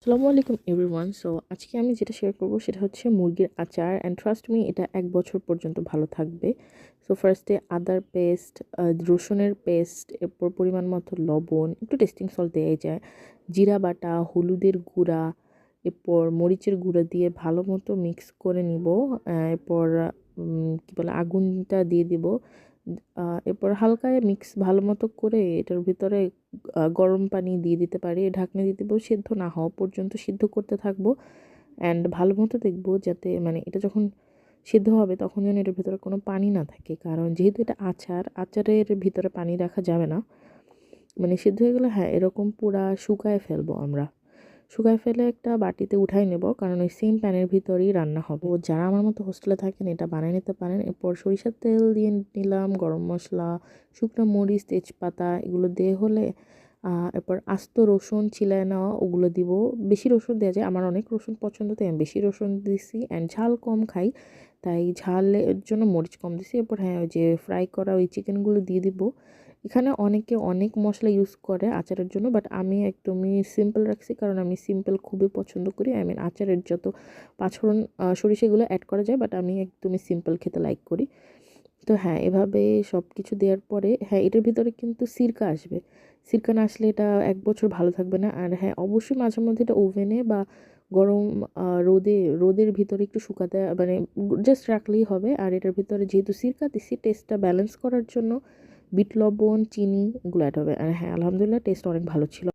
আসসালামু আলাইকুম everyone. So আজকে আমি যেটা শেয়ার করব সেটা হচ্ছে মুরগির আচার, অ্যান্ড ট্রাস্ট মি এটা ১ বছর পর্যন্ত ভালো থাকবে। সো ফার্স্টে আদার পেস্ট, রসুনের পেস্ট, এরপর পরিমাণ মতো লবণ, একটু টেস্টিং সল্ট দেওয়াই যায়, জিরা বাটা, হলুদের গুঁড়া, এরপর মরিচের গুঁড়া দিয়ে ভালো মতো মিক্স করে নিব। এরপর কী বলে আগুনটা দিয়ে দিব। এরপর হালকা মিক্স ভালো মতো করে এটার ভিতরে গরম পানি দিয়ে দিতে পারি, ঢাকনা দিয়ে দেবো, সেদ্ধ না হওয়া পর্যন্ত সিদ্ধ করতে থাকবো। অ্যান্ড ভালো মতো দেখবো যাতে মানে এটা যখন সিদ্ধ হবে তখন যেন এটার ভিতরে কোনো পানি না থাকে, কারণ যেহেতু এটা আচারের ভিতরে পানি রাখা যাবে না। মানে সিদ্ধ হয়ে গেলে হ্যাঁ এরকম পুরা শুকায় ফেলবো আমরা। শুকায় ফেলে একটা বাটিতে উঠাই নেব, কারণ ওই সেম প্যানের ভিতরেই রান্না হবে। ও যারা আমার মতো হোস্টেলে থাকেন এটা বানিয়ে নিতে পারেন। এরপর সরিষার তেল দিয়ে নিলাম, গরম মশলা, শুকনো মরিচ, তেজপাতা এগুলো দিয়ে হলে এরপর আস্ত রসুন ছিলায় নেওয়া ওগুলো দিব। বেশি রসুন দেওয়া যায়, আমার অনেক রসুন পছন্দ তাই আমি বেশি রসুন দিছি। অ্যান্ড ঝাল কম খাই তাই ঝালের জন্য মরিচ কম দিছি। এরপর হ্যাঁ ওই যে ফ্রাই করা ওই চিকেনগুলো দিয়ে দিব। এখানে অনেকে অনেক মশলা ইউজ করে আচারের জন্য, বাট আমি একদমই সিম্পল রাখছি, কারণ আমি সিম্পল খুবই পছন্দ করি। আই মিন আচারের যত পাঁচফোড়ন সরিষাগুলো অ্যাড করা যায়, বাট আমি একদমই সিম্পল খেতে লাইক করি। তো হ্যাঁ এভাবে সব কিছু দেওয়ার পরে হ্যাঁ এটার ভিতরে কিন্তু সিরকা আসবে। সিরকা না আসলে এটা ১ বছর ভালো থাকবে না। আর হ্যাঁ অবশ্যই মাঝে মধ্যে এটা ওভেনে বা গরম রোদের ভিতরে একটু শুকাতে মানে জাস্ট রাখলেই হবে। আর এটার ভিতরে যেহেতু সিরকা দিছি টেস্টটা ব্যালেন্স করার জন্য বিট লবণ, চিনি এগুলো অ্যাড হবে। আর হ্যাঁ আলহামদুলিল্লাহ টেস্ট অনেক ভালো ছিল।